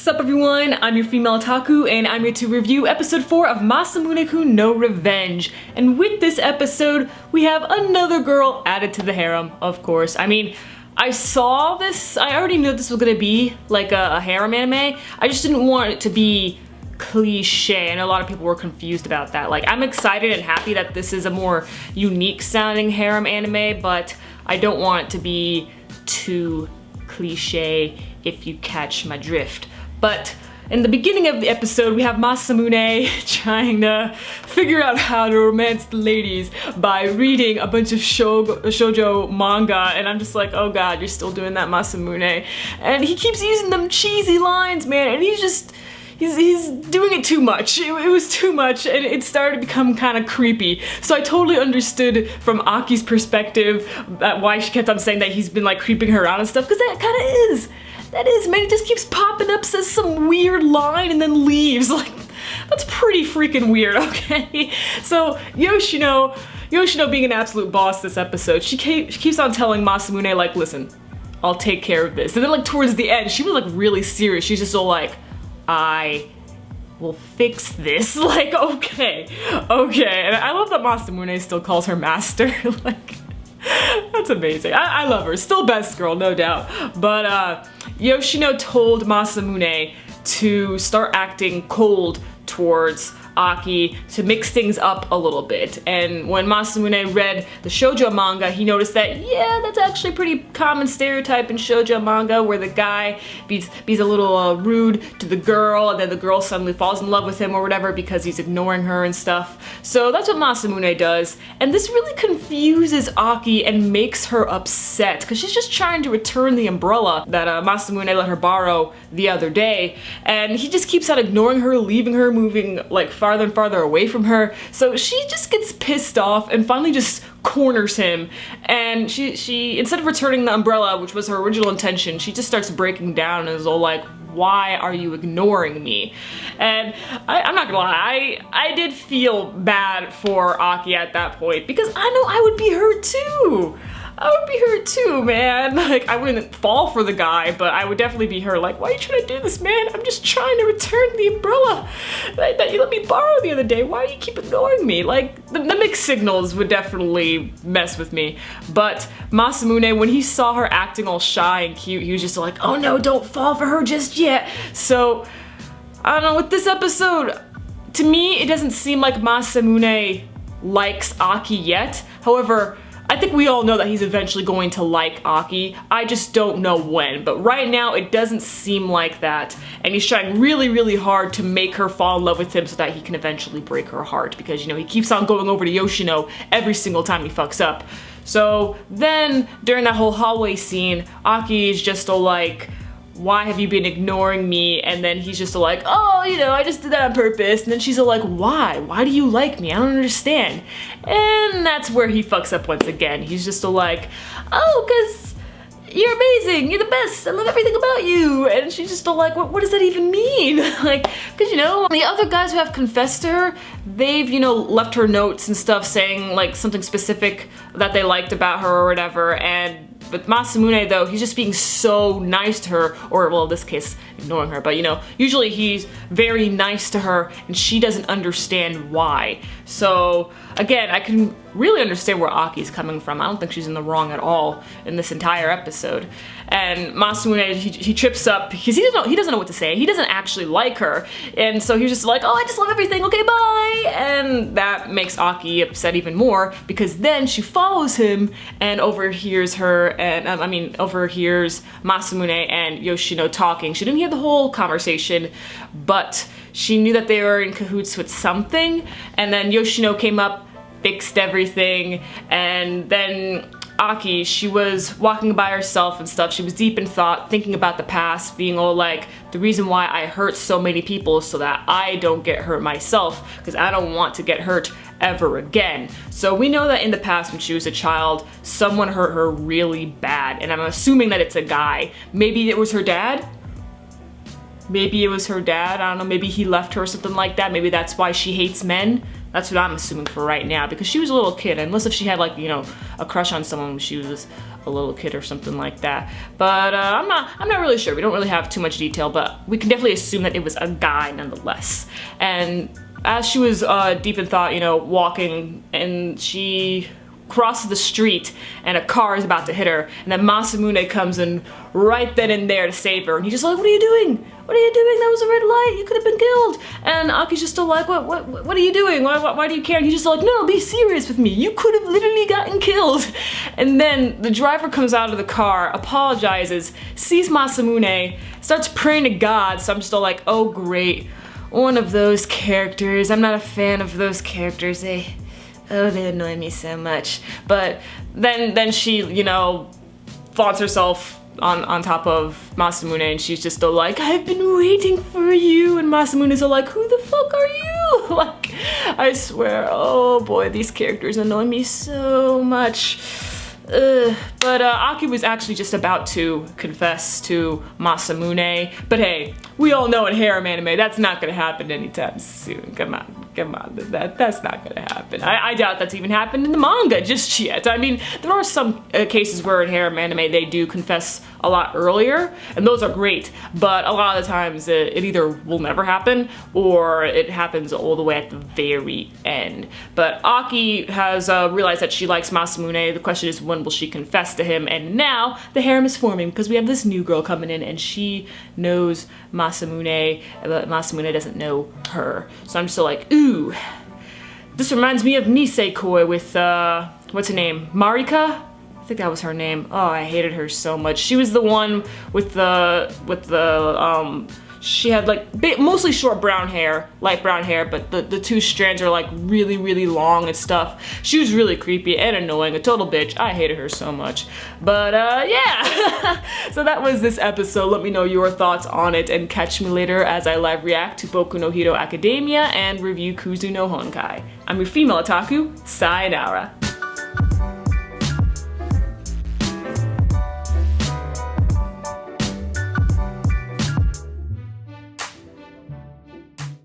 What's up everyone, I'm your female otaku and I'm here to review episode 4 of Masamune-kun no Revenge. And with this episode, we have another girl added to the harem, of course. I mean, I saw this, I already knew this was gonna be like a harem anime. I just didn't want it to be cliche. I know a lot of people were confused about that. Like, I'm excited and happy that this is a more unique sounding harem anime, but I don't want it to be too cliche, if you catch my drift. But in the beginning of the episode, we have Masamune trying to figure out how to romance the ladies by reading a bunch of shoujo manga, and I'm just like, oh god, you're still doing that, Masamune. And he keeps using them cheesy lines, man, and he's doing it too much. It was too much, and it started to become kind of creepy. So I totally understood from Aki's perspective why she kept on saying that he's been like creeping her out and stuff, because that kind of is. That is, man, he just keeps popping up, says some weird line, and then leaves. Like, that's pretty freaking weird, okay? So Yoshino being an absolute boss this episode, she keeps on telling Masamune, like, listen, I'll take care of this. And then like towards the end, she was like really serious. She's just all like, I will fix this. Like, okay. And I love that Masamune still calls her master. Like, that's amazing. I love her. Still best girl, no doubt. But Yoshino told Masamune to start acting cold towards Aki to mix things up a little bit. And when Masamune read the shoujo manga, he noticed that, yeah, that's actually a pretty common stereotype in shoujo manga, where the guy be a little rude to the girl, and then the girl suddenly falls in love with him or whatever because he's ignoring her and stuff. So that's what Masamune does, and this really confuses Aki and makes her upset because she's just trying to return the umbrella that Masamune let her borrow the other day, and he just keeps on ignoring her, leaving her, moving like farther and farther away from her. So she just gets pissed off and finally just corners him, and she instead of returning the umbrella, which was her original intention, she just starts breaking down and is all like, why are you ignoring me? And I'm not gonna lie, I did feel bad for Aki at that point, because I know I would be her too. I would be her too, man. Like, I wouldn't fall for the guy, but I would definitely be her. Like, why are you trying to do this, man? I'm just trying to return the umbrella that you let me borrow the other day. Why do you keep ignoring me? Like, the mixed signals would definitely mess with me. But Masamune, when he saw her acting all shy and cute, he was just like, oh no, don't fall for her just yet. So, I don't know, with this episode, to me, it doesn't seem like Masamune likes Aki yet. However, I think we all know that he's eventually going to like Aki. I just don't know when, but right now it doesn't seem like that. And he's trying really, really hard to make her fall in love with him so that he can eventually break her heart, because, you know, he keeps on going over to Yoshino every single time he fucks up. So then, during that whole hallway scene, Aki is just all like, why have you been ignoring me? And then he's just like, oh, you know, I just did that on purpose. And then she's all like, why? Why do you like me? I don't understand. And that's where he fucks up once again. He's just all like, oh, because you're amazing, you're the best, I love everything about you. And she's just all like, what does that even mean? Like, because, you know, the other guys who have confessed to her, they've, you know, left her notes and stuff saying like something specific that they liked about her or whatever. And but Masamune, though, he's just being so nice to her, or, well, in this case, ignoring her, but, you know, usually he's very nice to her, and she doesn't understand why. So, again, I can really understand where Aki's coming from. I don't think she's in the wrong at all in this entire episode. And Masamune, he trips up because he doesn't know what to say. He doesn't actually like her, and so he's just like, oh, I just love everything, okay, bye! And that makes Aki upset even more, because then she follows him and overhears her, and overhears Masamune and Yoshino talking. She didn't hear the whole conversation, but she knew that they were in cahoots with something, and then Yoshino came up, fixed everything, and then Aki, she was walking by herself and stuff. She was deep in thought, thinking about the past, being all like, the reason why I hurt so many people is so that I don't get hurt myself, because I don't want to get hurt ever again. So we know that in the past, when she was a child, someone hurt her really bad, and I'm assuming that it's a guy. Maybe it was her dad? Maybe it was her dad, I don't know, maybe he left her or something like that. Maybe that's why she hates men. That's what I'm assuming for right now, because she was a little kid, unless if she had like, you know, a crush on someone when she was a little kid or something like that. But I'm not really sure. We don't really have too much detail, but we can definitely assume that it was a guy nonetheless. And as she was deep in thought, you know, walking, and she crosses the street and a car is about to hit her, and then Masamune comes in right then and there to save her, and he's just like, what are you doing? What are you doing? That was a red light. You could have been killed. And Aki's just still like, what are you doing? Why do you care? And he's just like, no, be serious with me. You could have literally gotten killed. And then the driver comes out of the car, apologizes, sees Masamune, starts praying to God. So I'm just all like, oh great, one of those characters. I'm not a fan of those characters. They annoy me so much. But then she, you know, flaunts herself on top of Masamune, and she's just still like, I've been waiting for you, and Masamune's all like, who the fuck are you? Like, I swear, oh boy, these characters annoy me so much. But Aki was actually just about to confess to Masamune, but hey, we all know in harem anime that's not gonna happen anytime soon. Come on, that's not gonna happen. I doubt that's even happened in the manga just yet. I mean, there are some cases where in harem anime they do confess a lot earlier, and those are great, but a lot of the times it either will never happen or it happens all the way at the very end. But Aki has realized that she likes Masamune. The question is, when will she confess to him? And now the harem is forming because we have this new girl coming in, and she knows Masamune, but Masamune doesn't know her. So I'm still like, ooh, this reminds me of Nisekoi with what's her name, Marika? I think that was her name. Oh, I hated her so much. She was the one with the she had like mostly short brown hair, light brown hair, but the two strands are like really, really long and stuff. She was really creepy and annoying, a total bitch. I hated her so much. But yeah, so that was this episode. Let me know your thoughts on it, and catch me later as I live react to Boku no Hero Academia and review Kuzu no Honkai. I'm your female otaku, sayonara.